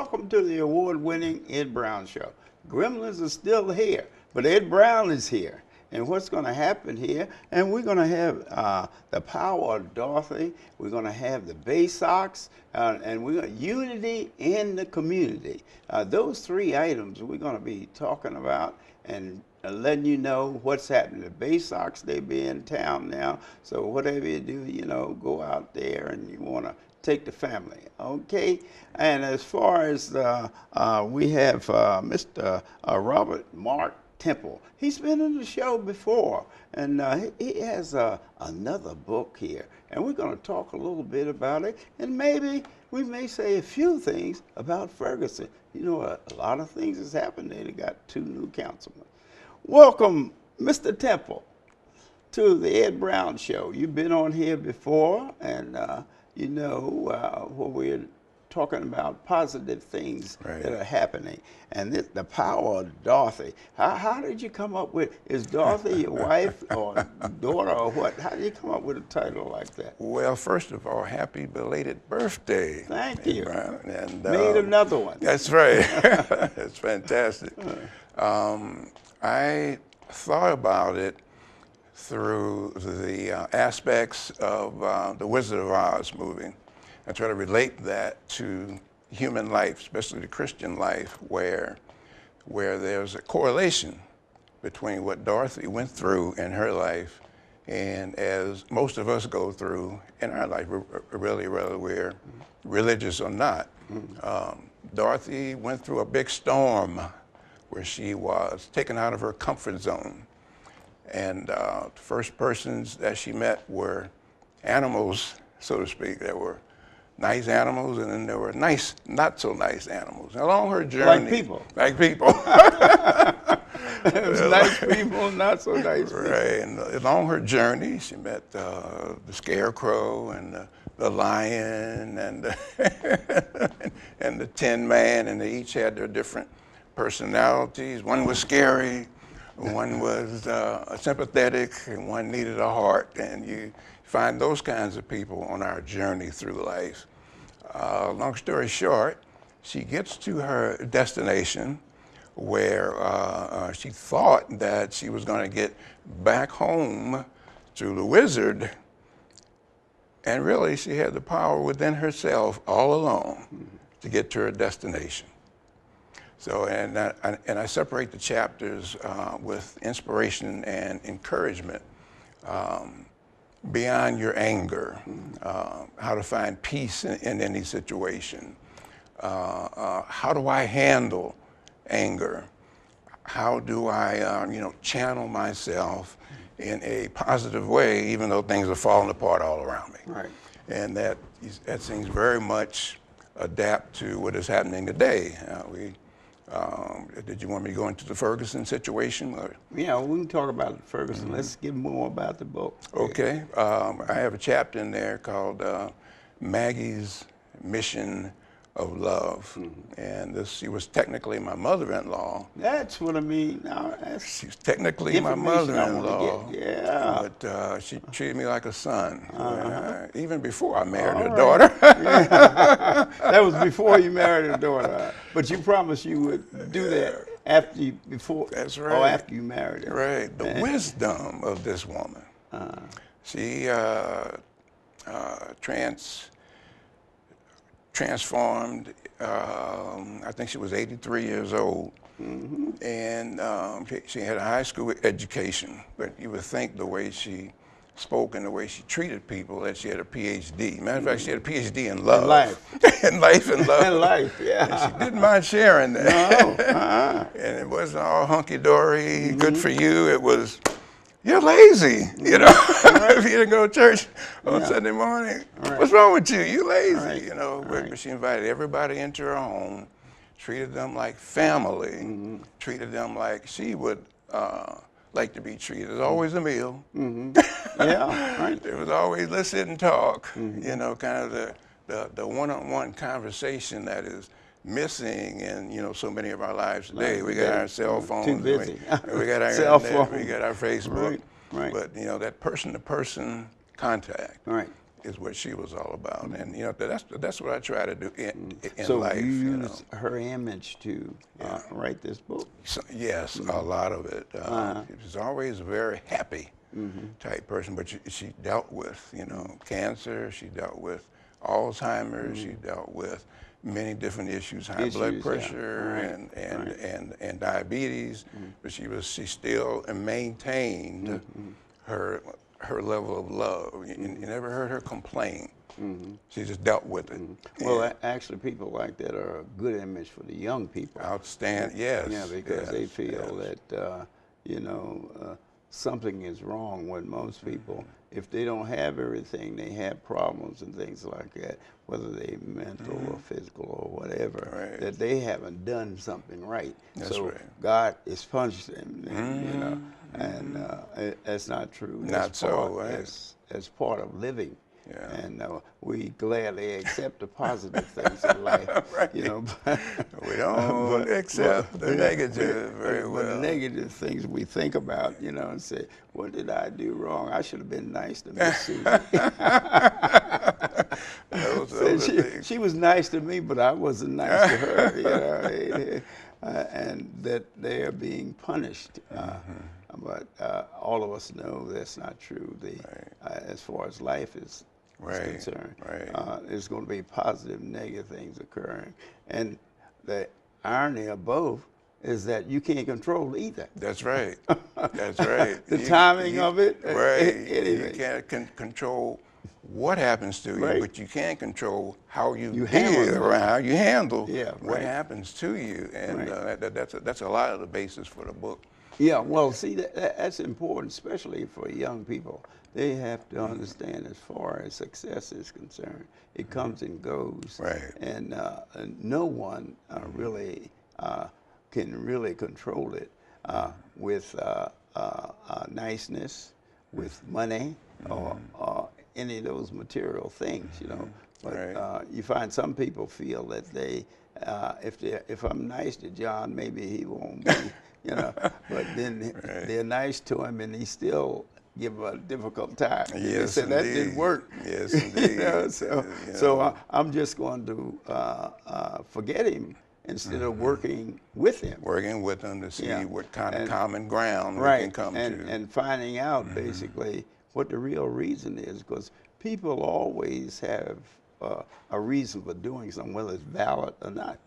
welcome to the award-winning Ed Brown Show. Gremlins are still here, but Ed Brown is here. And what's going to happen here, and we're going to have the power of Dorothy, we're going to have the Baysox, and we're going unity in the community. Those three items we're going to be talking about and letting you know what's happening. The Baysox, they be in town now, so whatever you do, you know, go out there and you want to take the family, okay? And as far as we have Mr. Robert Mark Temple. He's been in the show before, and he has another book here, and we're going to talk a little bit about it, and maybe we may say a few things about Ferguson. You know, a lot of things has happened there. They got 2 new councilmen. Welcome, Mr. Temple, to the Ed Brown Show. You've been on here before, and you know what we're talking about positive things that are happening. And the power of Dorothy. How did you come up with, is Dorothy your wife or daughter or what? How did you come up with a title like that? Well, first of all, happy belated birthday. Thank you. And, made another one. That's right. It's fantastic. I thought about it through the aspects of the Wizard of Oz movie. I try to relate that to human life, especially the Christian life, where there's a correlation between what Dorothy went through in her life and as most of us go through in our life, really, whether we're religious or not. Dorothy went through a big storm where she was taken out of her comfort zone. And the first persons that she met were animals, so to speak, that were nice animals, and then there were nice, not so nice animals. And along her journey, like people. Like people. Nice people, not so nice people. Right, and along her journey, she met the Scarecrow and the Lion and and the Tin Man, and they each had their different personalities. One was scary, one was sympathetic, and one needed a heart. And you find those kinds of people on our journey through life. Long story short, she gets to her destination where she thought that she was going to get back home to the wizard, and really she had the power within herself all along to get to her destination. So, and I separate the chapters with inspiration and encouragement. Beyond your anger, how to find peace in any situation. How do I handle anger? How do I, channel myself in a positive way, even though things are falling apart all around me? Right. And that seems very much adapt to what is happening today. Did you want me to go into the Ferguson situation? Or? Yeah, we can talk about Ferguson. Let's get more about the book. Okay. I have a chapter in there called Maggie's Mission of Love. And she was technically my mother-in-law. That's what I mean. Now, she's technically my mother-in-law. Yeah. But she treated me like a son, even before I married her right. daughter. Yeah. That was before you married her daughter. But you promised you would do that after you, before, That's right. or after you married her. Right. The wisdom of this woman. She transformed. I think she was 83 years old, and she had a high school education. But you would think the way she spoke and the way she treated people that she had a PhD. Matter of fact, she had a PhD in love. In life. In life and love. In life, yeah. And she didn't mind sharing that. No. And it wasn't all hunky-dory, good for you. It was, you're lazy, you know. If you didn't go to church on Sunday morning, what's wrong with you? You lazy, you know. But she invited everybody into her home, treated them like family, treated them like she would like to be treated. There's always a meal. Yeah, right. There was always, let's sit and talk, you know, kind of the one-on-one conversation that is missing in, you know, so many of our lives today. We got our cell phones. Too busy. We got our cell internet, phone. we got our Facebook. Right. But, you know, that person-to-person contact. Right. is what she was all about. And you know, that's what I try to do in So life. you You know, use her image to write this book? so, yes, a lot of it. She was always a very happy type person, but she dealt with, you know, cancer. She dealt with Alzheimer's. She dealt with many different issues, high blood pressure and diabetes. But she still maintained her level of love. You never heard her complain. She just dealt with it. Well, actually, people like that are a good image for the young people. Outstanding, yes. Yeah, because they yes, feel yes. that, you know, something is wrong with most people. If they don't have everything, they have problems and things like that, whether they mental or physical or whatever, that they haven't done something right. That's so right. God is punishing them, you know, and that's not true. Not so, right? As part of living. Yeah. And we gladly accept the positive things in life, you know. We don't accept the negative very well. But the negative things we think about, you know, and say, what did I do wrong? I should have been nice to Miss Susan. She was nice to me, but I wasn't nice to her, you know. And that they are being punished. But all of us know that's not true. As far as life is concerned, there's going to be positive, negative things occurring. And the irony of both is that you can't control either. That's right. That's right. The timing of it. Right. Anything. You can't control what happens to you, but you can control how you deal handle or how you handle right. what happens to you. And that's a lot of the basis for the book. Yeah, well, see, that's important, especially for young people. They have to understand as far as success is concerned, it comes and goes. Right. And no one really can really control it with niceness, with money, or any of those material things, you know. But you find some people feel that they, if I'm nice to John, maybe he won't be. You know, but then they're nice to him, and he still give a difficult time. Yes, they said that didn't work. Yes, indeed. You know, so I'm just going to forget him instead of working with him. Working with him to see what kind of common ground we can come to. And finding out basically what the real reason is, because people always have a reason for doing something, whether it's valid or not.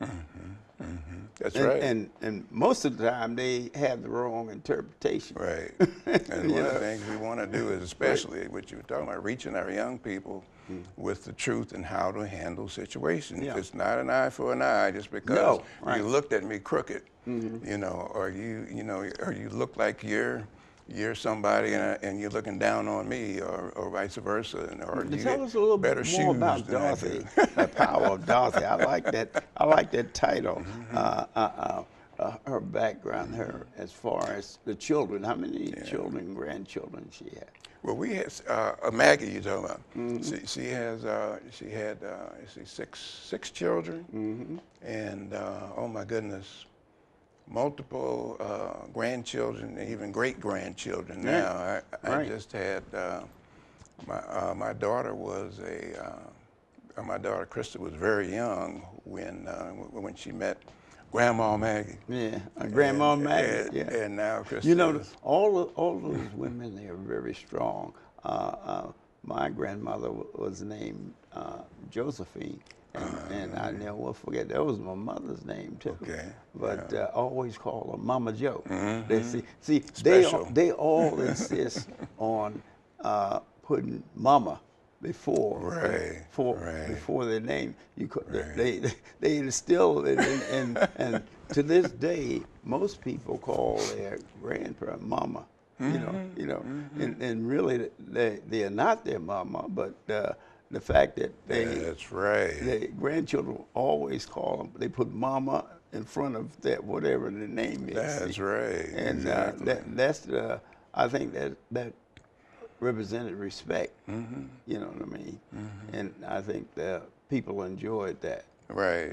That's right. And most of the time they have the wrong interpretation. Right. And one of the things we want to do is, especially what you were talking about, reaching our young people with the truth and how to handle situations. It's not an eye for an eye just because you looked at me crooked, you know, or you look like you're somebody and you're looking down on me, or vice versa, or you tell us a little better bit shoes more about than Dorothy, the power of Dorothy. I like that. I like that title. Her background, her as far as the children. How many children, grandchildren she had? Well, we had Maggie. You talking about? She had six children, and oh my goodness, multiple grandchildren, and even great-grandchildren now. I just had, my daughter was my daughter Krista was very young when she met Grandma Maggie. Yeah, Grandma Maggie. And now Krista. You know, all those women, they are very strong. My grandmother was named Josephine. And I never will forget, that was my mother's name too. Okay. But I always call her Mama Joe. They all insist on putting Mama before their name. They instill it, and to this day, most people call their grandparent Mama. You know, and really they are not their mama, but the fact that the grandchildren always call them, they put Mama in front of that whatever the name is. That's right. And that's I think that represented respect. You know what I mean? And I think that people enjoyed that. Right.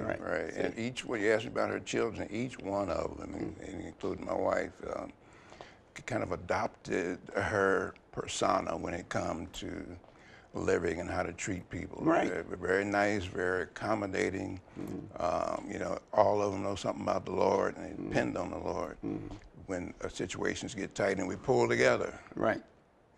And when you asked me about her children, each one of them, including my wife, kind of adopted her persona when it come to living and how to treat people. Right. They're very nice, very accommodating. You know, all of them know something about the Lord and they depend on the Lord. When situations get tight, and we pull together. Right.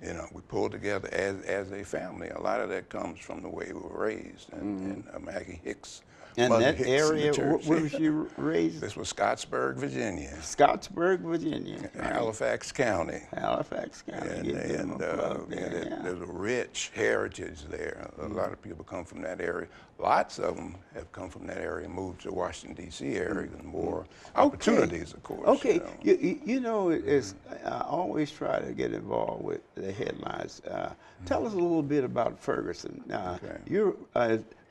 You know, we pull together as a family. A lot of that comes from the way we were raised. And Maggie Hicks, And Mother that Hicks in the area, church. where was you raised? This was Scottsburg, Virginia. Scottsburg, Virginia. Right. Halifax County. Halifax County. And there's a rich heritage there. A lot of people come from that area. Lots of them have come from that area and moved to the Washington, D.C. area, and more opportunities, of course. Okay, You know. you know, it's, I always try to get involved with the headlines. Tell us a little bit about Ferguson. Okay. You're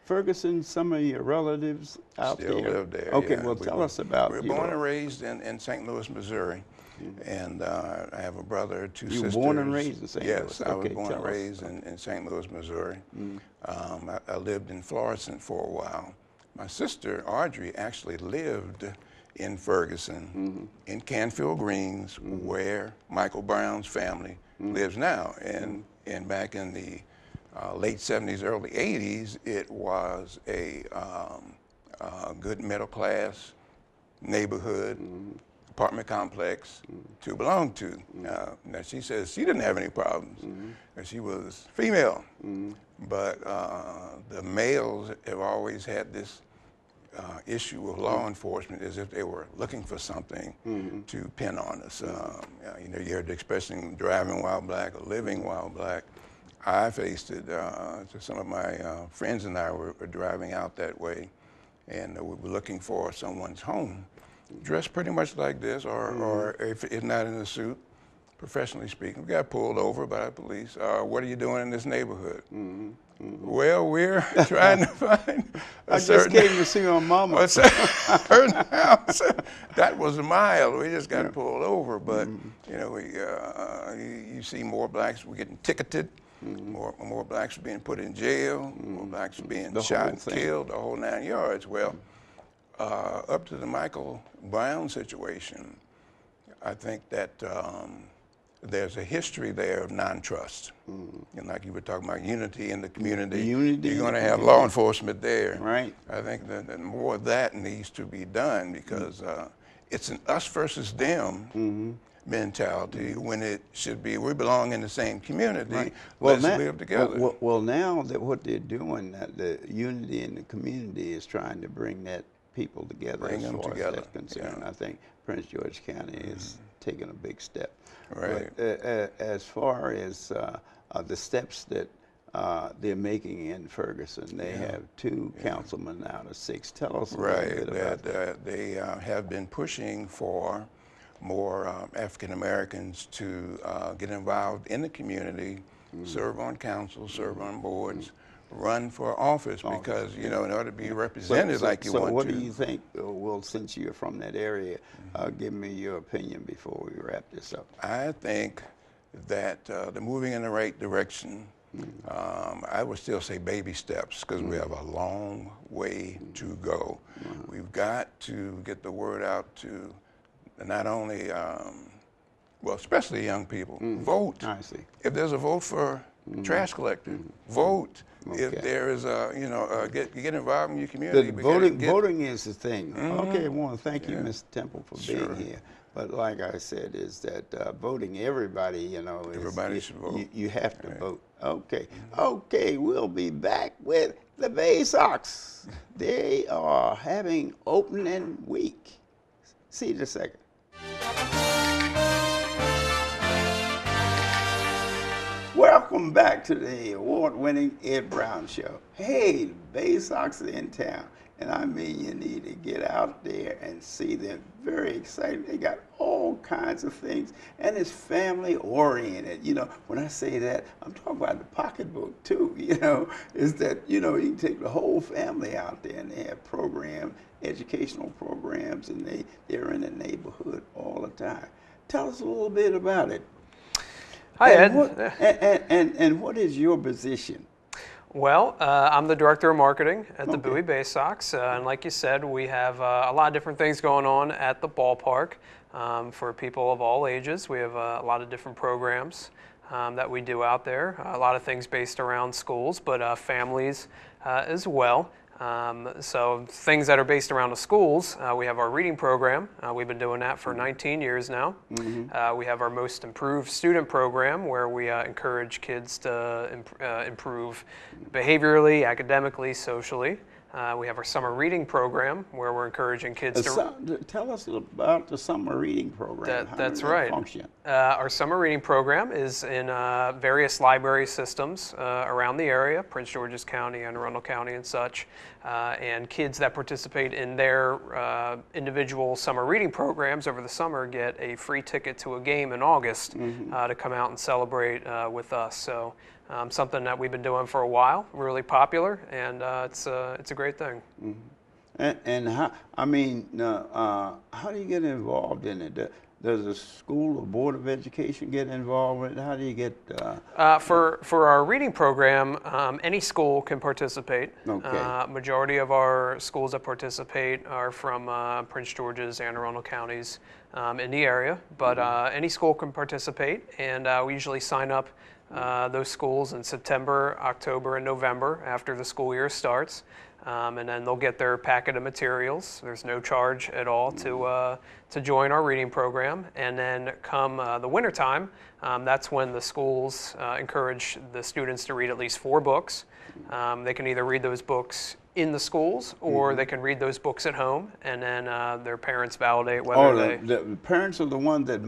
Ferguson, some of your relatives out Still there? live there. Okay, yeah. well, tell us about. We were born and raised in St. Louis, Missouri, and I have a brother, two sisters. You were born and raised in St. Louis? Yes, I was born and raised in St. Louis, Missouri. I lived in Florissant for a while. My sister, Audrey, actually lived in Ferguson, in Canfield Greens, where Michael Brown's family lives now. And back in the late 70s, early 80s, it was a good middle class neighborhood, apartment complex to belong to. Now she says she didn't have any problems, and she was female, but the males have always had this issue with law enforcement, as if they were looking for something to pin on us. You know, you heard the expression driving while black or living while black. I faced it. Some of my friends and I were driving out that way, and we were looking for someone's home, dressed pretty much like this, or if not in a suit, professionally speaking. We got pulled over by the police. What are you doing in this neighborhood? Well, we're trying to find a I just came to see my mama. a certain house. That was a mile. We just got pulled over, but you know, you see more blacks were getting ticketed. More blacks are being put in jail, more blacks are being shot and killed, the whole 9 yards. Well, up to the Michael Brown situation, I think that there's a history there of non-trust. And like you were talking about unity in the community, you're going to have law enforcement there. Right. I think that more of that needs to be done because it's an us versus them mentality when it should be we belong in the same community. Right. Let's live together. Well, now that what they're doing, the unity in the community is trying to bring that people together. Bring them together. As that's concerned. Yeah. I think Prince George County is taking a big step. Right. But, as far as the steps that they're making in Ferguson, they have 2 councilmen out of 6. Tell us a little bit about that. They have been pushing for more African Americans to get involved in the community, serve on council, serve on boards, run for office because, you know, in order to be represented like you want to. So what do you think, Will, since you're from that area, give me your opinion before we wrap this up. I think that they're moving in the right direction. I would still say baby steps because we have a long way to go. We've got to get the word out to not only, well, especially young people. Vote. I see. If there's a vote for trash collector, vote. Okay. If there is a, you know, get involved in your community. Voting is the thing. Okay, I want to thank you, Mr. Temple, for being here. But like I said, is that voting, everybody, you know, everybody should vote. You have to vote. Okay. Okay, we'll be back with the Baysox. They are having opening week. See you in a second. Welcome back to the award-winning Ed Brown Show. Hey, the Baysox are in town, and I mean you need to get out there and see them. Very excited. They got all kinds of things, and it's family-oriented. You know, when I say that, I'm talking about the pocketbook too. You know, is that you know you can take the whole family out there, and they have programs, educational programs, and they're in the neighborhood all the time. Tell us a little bit about it. Hi, Ed. And what is your position? Well, I'm the Director of Marketing at the Bowie Baysox. And like you said, we have a lot of different things going on at the ballpark for people of all ages. We have a lot of different programs. that we do out there. A lot of things based around schools, but families as well. So things that are based around the schools, we have our reading program. We've been doing that for 19 years now. We have our Most Improved Student program where we encourage kids to improve behaviorally, academically, socially. We have our summer reading program where we're encouraging kids to... Tell us about the summer reading program. How That's does that right. function? Our summer reading program is in various library systems around the area, Prince George's County, Anne Arundel County and such. And kids that participate in their individual summer reading programs over the summer get a free ticket to a game in August to come out and celebrate with us. So something that we've been doing for a while, really popular, and it's a great thing. And how, I mean, how do you get involved in it? Does the school or board of education get involved with it? How do you get? For our reading program, any school can participate. Okay. Majority of our schools that participate are from Prince George's, Anne Arundel counties in the area, but any school can participate, and we usually sign up those schools in September, October, and November after the school year starts. And then they'll get their packet of materials. There's no charge at all to join our reading program. And then come the wintertime, that's when the schools encourage the students to read at least 4 books. They can either read those books in the schools or they can read those books at home, and then their parents validate whether the parents are the ones that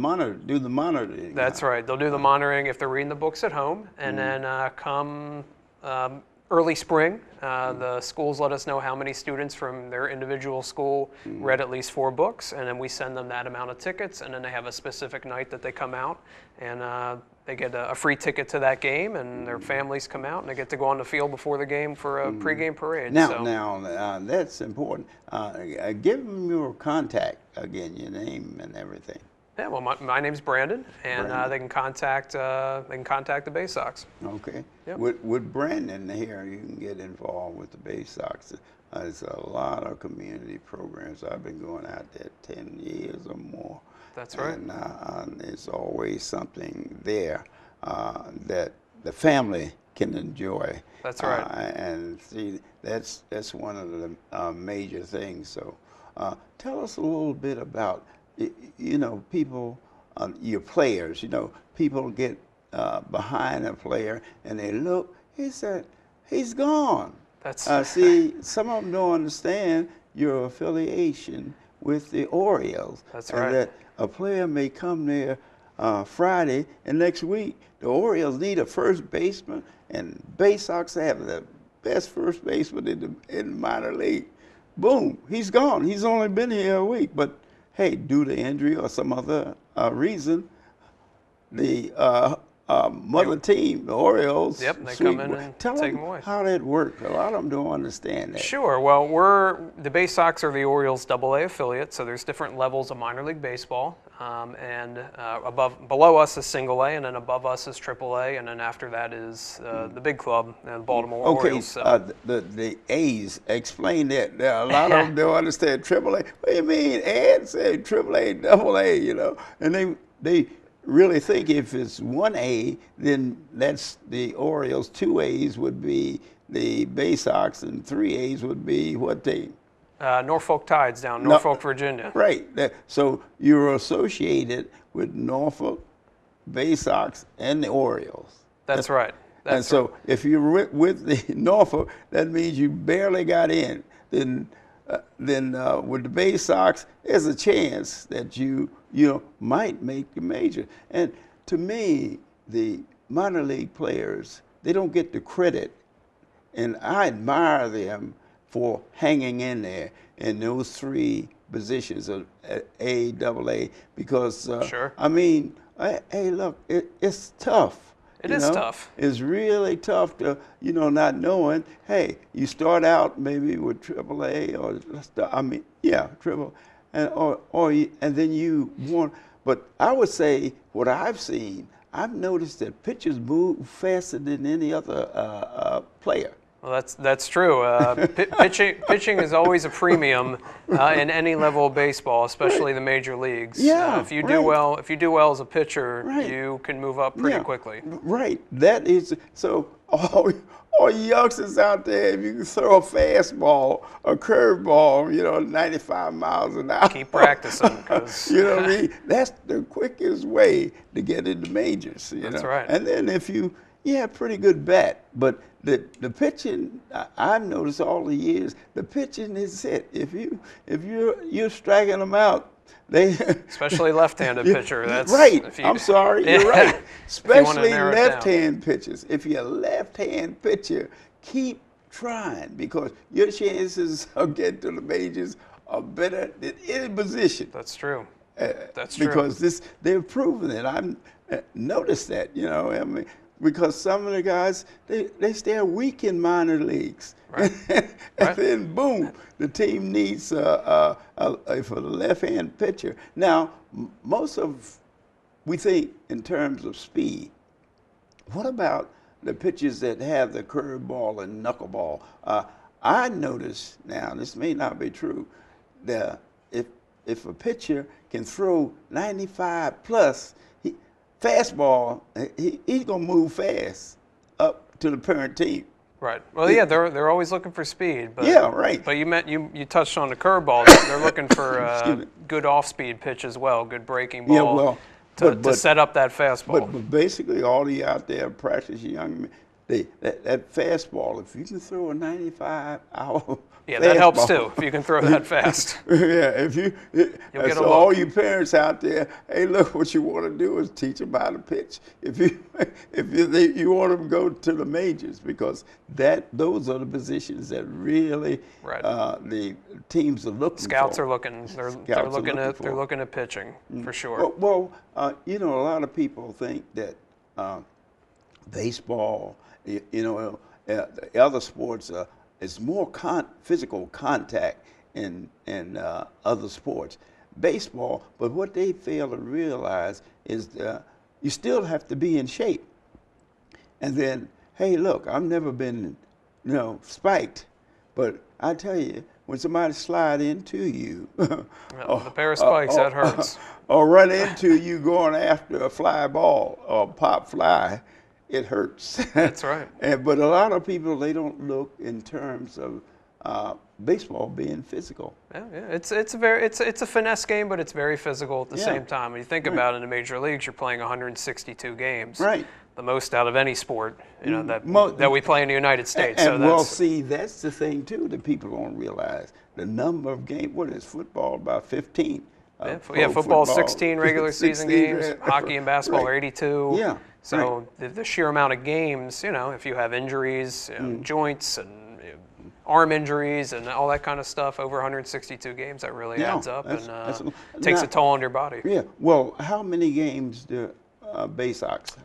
do the monitoring. That's right. They'll do the monitoring if they're reading the books at home, and then come early spring, the schools let us know how many students from their individual school read at least 4 books, and then we send them that amount of tickets, and then they have a specific night that they come out, and they get a free ticket to that game, and their families come out, and they get to go on the field before the game for a pregame parade. Now, that's important. Give them your contact again, your name and everything. Yeah, well, my name's Brandan, and they can contact the Baysox. Okay. Yep. With Brandan here, you can get involved with the Baysox. There's a lot of community programs. I've been going out there 10 years or more. That's right. And there's always something there that the family can enjoy. That's right. And see, that's one of the major things. So, tell us a little bit about. You know, people, your players, you know, people get behind a player and they look, he said, he's gone. That's see, some of them don't understand your affiliation with the Orioles. That's and right. That a player may come there Friday, and next week the Orioles need a first baseman, and Baysox have the best first baseman in the minor league. Boom, he's gone. He's only been here a week, but hey, due to injury or some other reason, the mother team, the Orioles, they come in and tell take them them away. how that works. A lot of them don't understand that. Sure. Well, the Baysox are the Orioles AA affiliate, so there's different levels of minor league baseball, and below us is Single A, and then above us is AAA, and then after that is the big club, the Baltimore Orioles. So. The A's, explain that. There are a lot of them don't understand AAA. What do you mean? Ed said AAA, AA, you know, and they really think if it's 1A, then that's the Orioles. 2 A's would be the Baysox, and 3 A's would be what team? Norfolk Tides down Norfolk, Virginia. Right. So you're associated with Norfolk, Baysox, and the Orioles. That's right. And so if you're with the Norfolk, that means you barely got in. Then with the Baysox, there's a chance that you might make the major. And to me, the minor league players, they don't get the credit, and I admire them for hanging in there in those 3 positions of A, AA, because sure. I mean, hey, look, it's tough. It is tough. It's really tough to, not knowing, hey, you start out maybe with AAA or, triple, and then you want, but I would say what I've seen, I've noticed that pitchers move faster than any other player. Well, that's true. Pitching is always a premium in any level of baseball, especially the major leagues. Yeah, if you do well, as a pitcher, Right. you can move up pretty Yeah, quickly. Right. That is so. All you youngsters out there, if you can throw a fastball, a curveball, 95 miles an hour. Keep practicing, because You know what I mean? That's the quickest way to get into majors. That's right. And then if you have pretty good bat, but the pitching, I've noticed all the years, the pitching is it. If you're striking them out, they especially left-handed pitcher. That's right. if you- I'm sorry, Yeah. you're right. If you wanna Especially narrow it down. left-hand pitchers. If you're a left-hand pitcher, keep trying, because your chances of getting to the majors are better than any position. That's true. That's true. Because they're proving it. I've noticed that, I mean, because some of the guys, they stay a week in minor leagues. Right. And Right. then boom, the team needs for the left-hand pitcher. Now, we think in terms of speed. What about the pitchers that have the curveball and knuckleball? I notice now, this may not be true, that if a pitcher can throw 95 plus, fastball, he's gonna move fast up to the parent team. Right. Well, yeah, they're always looking for speed. But, Yeah, right. But you touched on the curveball. They're looking for Excuse me. good off-speed pitch as well, good breaking ball. Yeah, well, to set up that fastball. But basically, all the out there practice young men, that fastball. If you can throw a 95-hour yeah, that helps fastball, too. If you can throw that fast. Yeah, get a so look. all you parents out there, hey, look, what you want to do is teach them how to pitch. If you want them to go to the majors, because those are the positions that really Right. The teams are looking Scouts for. are looking. They're looking at pitching for sure. Well, a lot of people think that baseball, the other sports, it's more physical contact in other sports. Baseball, but what they fail to realize is you still have to be in shape. And then, hey, look, I've never been, spiked, but I tell you, when somebody slide into you, The pair of spikes, that hurts. or run into you going after a fly ball or pop fly, it hurts. That's right. But a lot of people, they don't look in terms of baseball being physical. Yeah. It's a finesse game, but it's very physical at the same time. When you think about it, in the major leagues, you're playing 162 games. Right. The most out of any sport, that we play in the United States. And see, that's the thing too that people don't realize. The number of games. What is football? About 15. Football 16 regular season 16, games. Hockey and basketball are 82. Yeah. So the sheer amount of games, if you have injuries, joints and arm injuries and all that kind of stuff, over 162 games, that really adds up and takes a toll on your body. Yeah. Well, how many games do Baysox?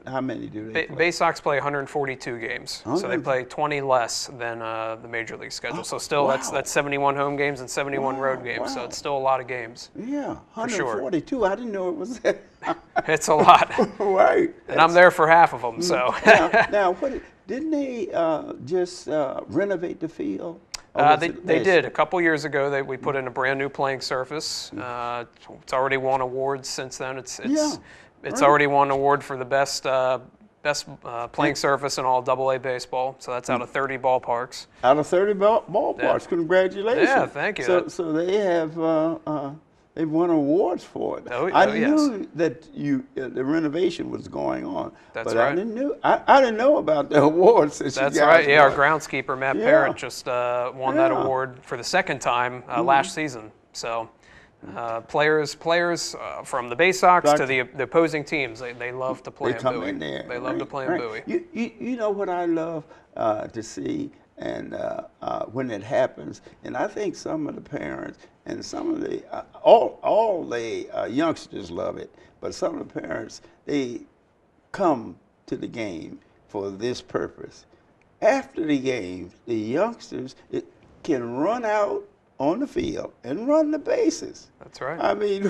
How many do they play? Baysox play 142 games, so they play 20 less than the major league schedule. So still, wow. that's 71 home games and 71 road games. So wow. it's still a lot of games. Yeah, sure. 142. I didn't know it was that. It's a lot, Right. and I'm there for half of them. So now didn't they just renovate the field? they did. A couple years ago, we put in a brand new playing surface. It's already won awards since then. It's already won an award for the best playing surface in all AA baseball. So that's out of 30 ballparks. Out of 30 ballparks. Congratulations. Yeah, thank you. So they have they've won awards for it. I knew that the renovation was going on. That's but right. I didn't know about the awards. That's right. Yeah, our groundskeeper Matt Parent just won that award for the second time last season. So. Players from the Baysox to the opposing teams, they love to play in Bowie. They love to play in Bowie. You know what I love to see, and when it happens, and I think some of the parents and some of the all the youngsters love it, but some of the parents, they come to the game for this purpose. After the game, the youngsters can run out on the field and run the bases. That's right. I mean,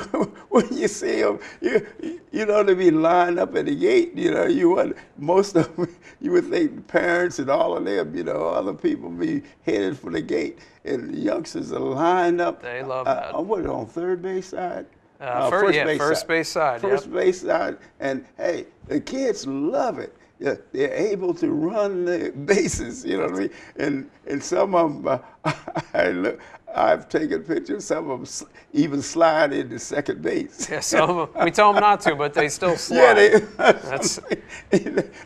when you see them, you know, they be lined up at the gate. You know, most of them, you would think the parents and all of them, you know, other people be headed for the gate, and the youngsters are lined up. They love that. What, on third base side? First base side. First base side, and hey, the kids love it. Yeah, they're able to run the bases, you know what I mean? And some of them, I've taken pictures. Some of them even slide into second base. Yeah, some of them, we tell them not to, but they still slide. Yeah,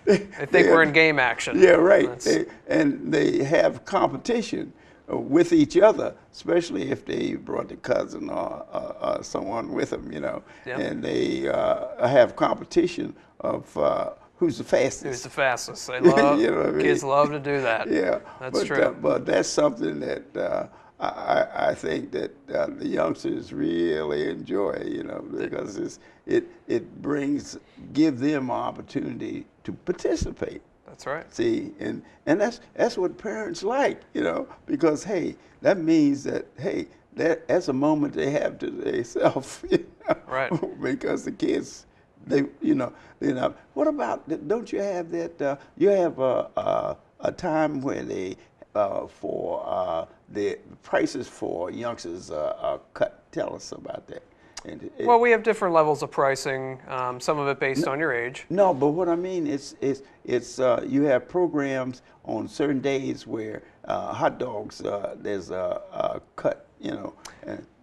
they think we're in game action. Yeah, right. And they have competition with each other, especially if they brought a cousin or someone with them, you know. Yep. And they have competition of who's the fastest. Who's the fastest? They love. You know what I mean? Kids love to do that. Yeah, that's true. But that's something that I think that the youngsters really enjoy, you know, because it gives them an opportunity to participate. That's right. See, and that's what parents like, you know, because hey, that means that hey, that's a moment they have to themselves, you know? Right. Because the kids, you know. What about? Don't you have that? You have a time where they for the prices for youngsters are cut. Tell us about that. Well, we have different levels of pricing. Some of it based on your age. No, but what I mean is you have programs on certain days where hot dogs there's a cut, you know.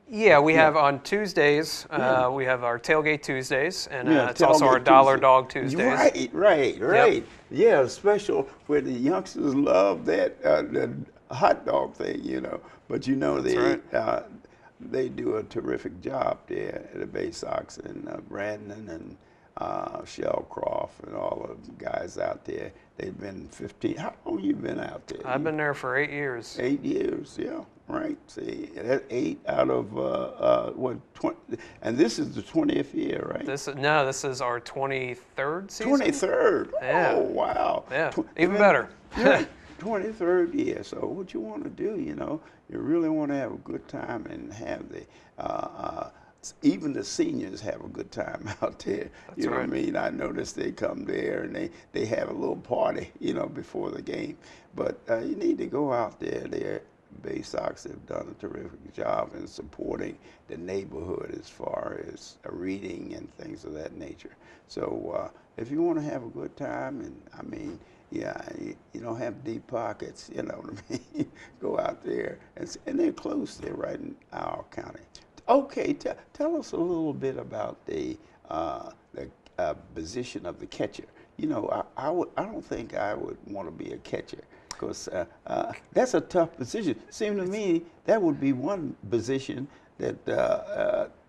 Yeah, we have on Tuesdays, we have our Tailgate Tuesdays, and it's also our Tailgate Dollar Tuesday. Dog Tuesdays. Right. Yep. Yeah, special where the youngsters love that the hot dog thing, you know. But you know, they do a terrific job there at the Baysox, and Brandan and Shellcroft and all of the guys out there. They've been 15. How long you been out there? I've been there for 8 years. 8 years, yeah. Right. See, that's 8 out of what 20, and this is the 20th year, right? This is our 23rd season. 23rd. Yeah. Oh wow. Yeah. Even better. Yeah, 23rd year. So what you want to do, you know, you really want to have a good time and have the even the seniors have a good time out there. That's you know right. what I mean? I noticed they come there and they have a little party, you know, before the game. But you need to go out there. Baysox have done a terrific job in supporting the neighborhood as far as reading and things of that nature. So if you want to have a good time, and I mean, yeah, you don't have deep pockets, you know what I mean? Go out there, and they're close. They're right in our county. Okay, tell us a little bit about the position of the catcher. You know, I don't think I would want to be a catcher. Because that's a tough position. Seems to me that would be one position that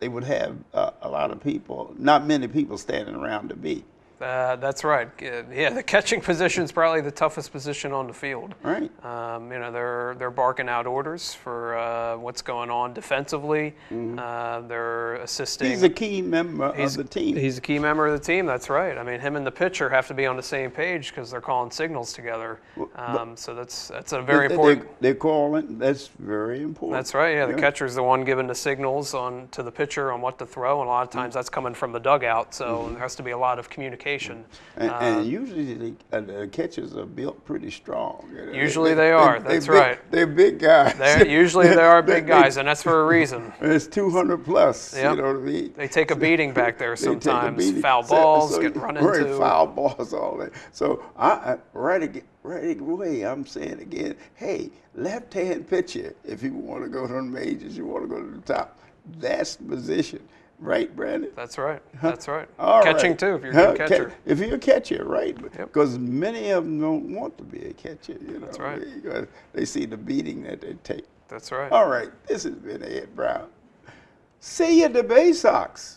they would have a lot of people, not many people standing around to be. That's right. Yeah, the catching position is probably the toughest position on the field. Right. You know, they're barking out orders for what's going on defensively. Mm-hmm. They're assisting. He's a key member of the team. He's a key member of the team. That's right. I mean, him and the pitcher have to be on the same page because they're calling signals together. So that's a very important. They're calling. That's very important. That's right. Yeah, the catcher's the one giving the signals to the pitcher on what to throw, and a lot of times that's coming from the dugout. So there has to be a lot of communication. And usually the catchers are built pretty strong. You know? Usually they are. That's right. They're big guys. Usually they are big guys, and that's for a reason. It's 200 plus. Yep. You know what I mean? They take a beating back there sometimes. Foul balls, get run into. Right, foul balls, all that. So right away, I'm saying again, hey, left-hand pitcher, if you want to go to the majors, you want to go to the top, that's the position. Right, Brandon? That's right. That's right. All Catching right. too, if you're a good catcher. If you're a catcher, right? Yep. Because many of them don't want to be a catcher. You know? That's right. Because they see the beating that they take. That's right. All right. This has been Ed Brown. See you at the Baysox.